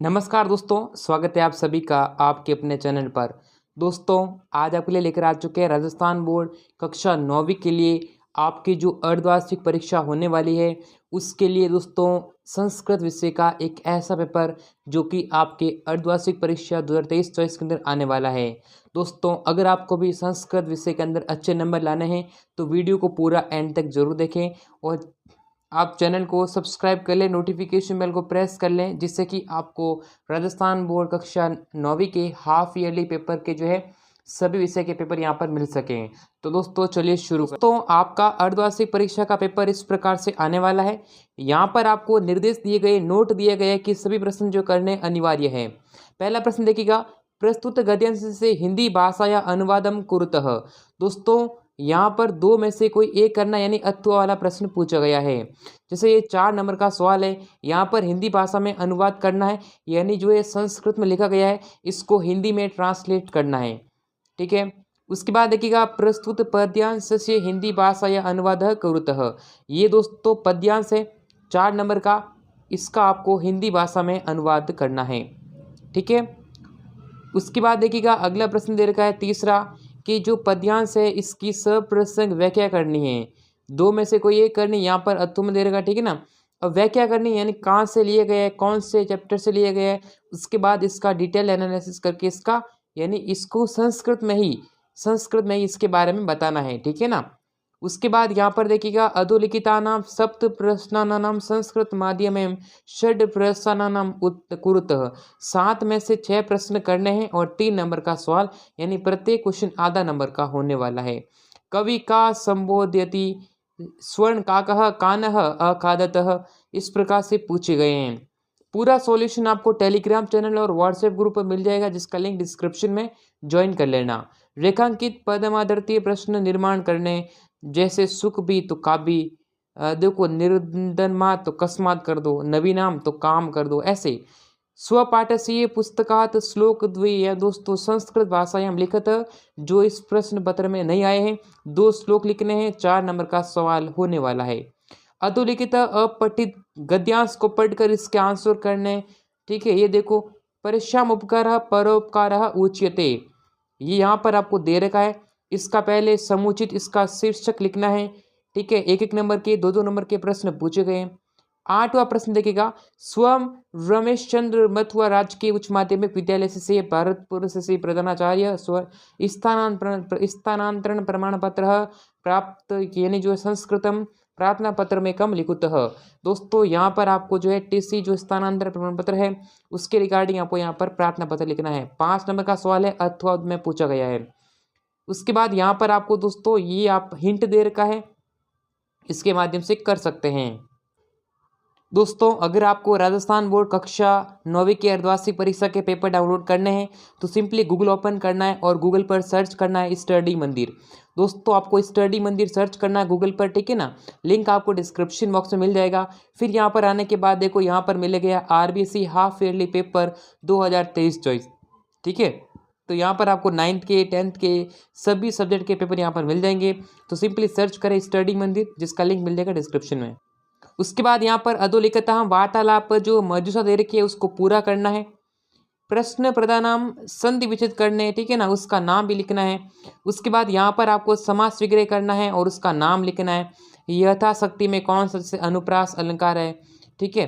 नमस्कार दोस्तों, स्वागत है आप सभी का आपके अपने चैनल पर। दोस्तों, आज आपके लिए लेकर आ चुके हैं राजस्थान बोर्ड कक्षा 9वीं के लिए आपकी जो अर्धवार्षिक परीक्षा होने वाली है, उसके लिए दोस्तों संस्कृत विषय का एक ऐसा पेपर जो कि आपके अर्धवार्षिक परीक्षा 2023-24 के अंदर आने वाला है। दोस्तों, अगर आपको भी संस्कृत विषय के अंदर अच्छे नंबर लाने हैं तो वीडियो को पूरा एंड तक जरूर देखें और आप चैनल को सब्सक्राइब कर लें, नोटिफिकेशन बेल को प्रेस कर लें, जिससे कि आपको राजस्थान बोर्ड कक्षा 9वीं के हाफ ईयरली पेपर के जो है सभी विषय के पेपर यहाँ पर मिल सकें। तो दोस्तों चलिए शुरू करते हैं। दोस्तों, आपका अर्धवार्षिक परीक्षा का पेपर इस प्रकार से आने वाला है। यहाँ पर आपको निर्देश दिए गए, नोट दिए गए कि सभी प्रश्न जो करने अनिवार्य है। पहला प्रश्न देखिएगा, प्रस्तुत गद्यांश से हिंदी भाषा या अनुवादम कुरुतः। दोस्तों, यहाँ पर दो में से कोई एक करना यानी अथवा वाला प्रश्न पूछा गया है। जैसे ये 4 नंबर का सवाल है, यहाँ पर हिंदी भाषा में अनुवाद करना है, यानी जो ये संस्कृत में लिखा गया है इसको हिंदी में ट्रांसलेट करना है। ठीक है। उसके बाद देखिएगा, प्रस्तुत पद्यांश से हिंदी भाषा या अनुवाद कुरुतः। ये दोस्तों पद्यांश है 4 नंबर का, इसका आपको हिंदी भाषा में अनुवाद करना है। ठीक है। उसके बाद देखिएगा, अगला प्रश्न दे रखा है तीसरा कि जो पद्यांश है इसकी सप्रसंग व्याख्या करनी है। दो में से कोई एक करनी, यहाँ पर अतु में दे रखा है, ठीक है ना। और व्याख्या करनी यानी कहाँ से लिए गए हैं, कौन से चैप्टर से लिए गए हैं, उसके बाद इसका डिटेल एनालिसिस करके इसका यानी इसको संस्कृत में ही इसके बारे में बताना है। ठीक है ना। उसके बाद यहाँ पर देखिएगा, अधोलिखितानां सप्त प्रश्नानां संस्कृत माध्यमेन षड् प्रश्नानां कुरुतः। 7 में से 6 प्रश्न करने हैं और 3 नंबर का सवाल, यानी प्रत्येक क्वेश्चन आधा नंबर का होने वाला है। कवि का संबोध्यति स्वर्ण काकः कानः अखादतः, इस प्रकार से पूछे गए हैं। पूरा सॉल्यूशन आपको टेलीग्राम चैनल और व्हाट्सएप ग्रुप पर मिल जाएगा, जिसका लिंक डिस्क्रिप्शन में ज्वाइन कर लेना। रेखांकित पदमादर्तीय प्रश्न निर्माण करने, जैसे सुख भी तो काबी, देखो निर्दन्मात तो कस्मात कर दो, नवीनाम तो काम कर दो, ऐसे स्वपाठसीय पुस्तकात श्लोक द्वय या दोस्तों संस्कृत भाषायां लिखत, जो इस प्रश्न पत्र में नहीं आए हैं 2 श्लोक लिखने हैं, 4 नंबर का सवाल होने वाला है। अधोलिखित अपठित गद्यांश को पढ़कर इसके आंसर करने। ठीक है। ये देखो, परिश्रम उपकार परोपकार उच्यते, ये यहाँ पर आपको दे रखा है। इसका पहले समुचित इसका शीर्षक लिखना है। ठीक है। 1-1 नंबर के 2-2 नंबर के प्रश्न पूछे गए हैं। 8वां प्रश्न देखिएगा, स्वयं रमेश चंद्र मथुरा राजकीय उच्च माध्यमिक विद्यालय से भरतपुर से प्रधानाचार्य स्व स्थानांतरण प्रमाण पत्र प्राप्त, यानी जो संस्कृतम प्रार्थना पत्र में कम लिखुतः। दोस्तों, यहाँ पर आपको जो है टीसी जो स्थानांतरण प्रमाण पत्र है उसके रिगार्डिंग आपको यहाँ पर प्रार्थना पत्र लिखना है। 5 नंबर का सवाल है, अथवा में पूछा गया है। उसके बाद यहाँ पर आपको दोस्तों ये आप हिंट दे रखा है, इसके माध्यम से कर सकते हैं। दोस्तों, अगर आपको राजस्थान बोर्ड कक्षा 9वीं की अर्धवार्षिक परीक्षा के पेपर डाउनलोड करने हैं तो सिंपली गूगल ओपन करना है और गूगल पर सर्च करना है स्टडी मंदिर। दोस्तों, आपको स्टडी मंदिर सर्च करना है गूगल पर, ठीक है ना। लिंक आपको डिस्क्रिप्शन बॉक्स में मिल जाएगा। फिर यहाँ पर आने के बाद देखो, यहाँ पर मिलेगा आरबीसी हाफ ईयरली पेपर 2023-24। ठीक है। तो यहाँ पर आपको 9th के 10th के सभी सब्जेक्ट के पेपर यहाँ पर मिल जाएंगे। तो सिंपली सर्च करें स्टडी मंदिर, जिसका लिंक मिल जाएगा डिस्क्रिप्शन में। उसके बाद यहाँ पर अधोलिखितः वार्तालाप जो मौजूदा दे रखी है उसको पूरा करना है। प्रश्न प्रधानाम संधि विच्छेद करने, ठीक है ना, उसका नाम भी लिखना है। उसके बाद यहाँ पर आपको समास विग्रह करना है और उसका नाम लिखना है। यथाशक्ति में कौन सा जैसे अनुप्रास अलंकार है। ठीक है।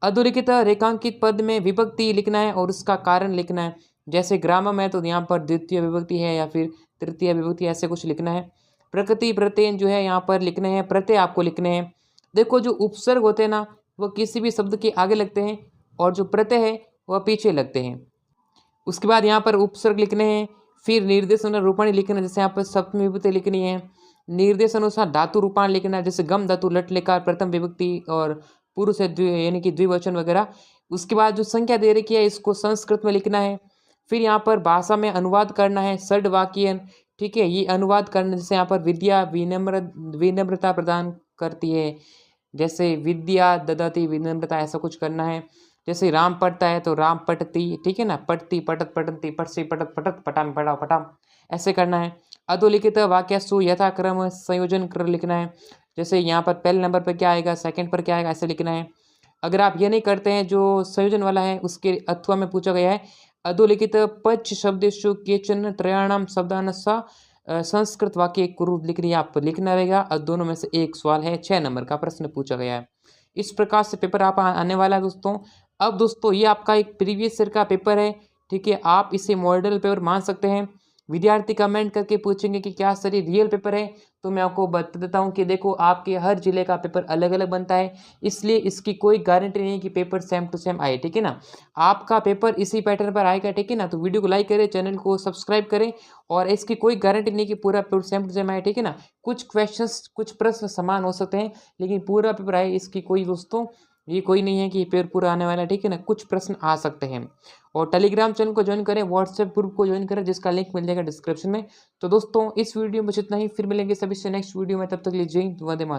अधोलिखित रेखांकित पद में विभक्ति लिखना है और उसका कारण लिखना है। जैसे ग्रामर में तो यहाँ पर द्वितीय विभक्ति है या फिर तृतीय विभक्ति, ऐसे कुछ लिखना है। प्रकृति प्रत्यय जो है यहाँ पर लिखने हैं, प्रत्यय आपको लिखने हैं। देखो, जो उपसर्ग होते हैं ना वो किसी भी शब्द के आगे लगते हैं और जो प्रत्यय है वह पीछे लगते हैं। उसके बाद यहाँ पर उपसर्ग लिखने हैं। फिर निर्देश अनुसार रूपाणी लिखना है, जैसे यहाँ पर सप्तमी विभक्ति लिखनी है। निर्देश अनुसार धातु रूपाण लिखना है, जैसे गम धातु लट लेकर प्रथम विभक्ति और पुरुष है यानी कि द्विवचन वगैरह। उसके बाद जो संख्या दे रखी है इसको संस्कृत में लिखना है। फिर यहाँ पर भाषा में अनुवाद करना है, षड वाक्यन। ठीक है। ये अनुवाद करना, जैसे यहाँ पर विद्या विनम्रता प्रदान करती है, जैसे विद्या ददाती विनम्रता, ऐसा कुछ करना है। जैसे राम पढ़ता है तो राम पठती, ठीक है ना, पठती पठत पठंती पठसी पठत पठत पठाम पढ़ाओ पठाम, ऐसे करना है। अधोलिखित वाक्यासु यथाक्रम संयोजन कर लिखना है, जैसे यहाँ पर पहले नंबर पर क्या आएगा, सेकंड पर क्या आएगा, ऐसे लिखना है। अगर आप ये नहीं करते हैं, जो संयोजन वाला है उसके अथवा में पूछा गया है अधोलिखित पच शब्देषु केचन त्रयाणाम शब्दानस्सा संस्कृत वाक्य कुरु लिख रही है, आपको लिखना रहेगा और दोनों में से एक सवाल है, 6 नंबर का प्रश्न पूछा गया है। इस प्रकार से पेपर आप आने वाला है दोस्तों। अब दोस्तों ये आपका एक प्रीवियस ईयर का पेपर है, ठीक है, आप इसे मॉडल पेपर मान सकते हैं। विद्यार्थी कमेंट करके पूछेंगे कि क्या सर ये रियल पेपर है, तो मैं आपको बता देता हूँ कि देखो आपके हर जिले का पेपर अलग अलग बनता है, इसलिए इसकी कोई गारंटी नहीं है कि पेपर सेम टू सेम आए, ठीक है ना। आपका पेपर इसी पैटर्न पर आएगा, ठीक है ना। तो वीडियो को लाइक करें, चैनल को सब्सक्राइब करें, और इसकी कोई गारंटी नहीं कि पूरा पेपर सेम टू सेम आए, ठीक है ना। कुछ क्वेश्चंस कुछ प्रश्न समान हो सकते हैं, लेकिन पूरा पेपर आए इसकी कोई दोस्तों ये कोई नहीं है कि पेपर पूरा आने वाला है, ठीक है ना। कुछ प्रश्न आ सकते हैं। और टेलीग्राम चैनल को ज्वाइन करें, व्हाट्सएप ग्रुप को ज्वाइन करें, जिसका लिंक मिल जाएगा डिस्क्रिप्शन में। तो दोस्तों इस वीडियो में बस इतना ही, फिर मिलेंगे सभी से नेक्स्ट वीडियो में, तब तक के लिए जय हिंद, वंदे मातरम।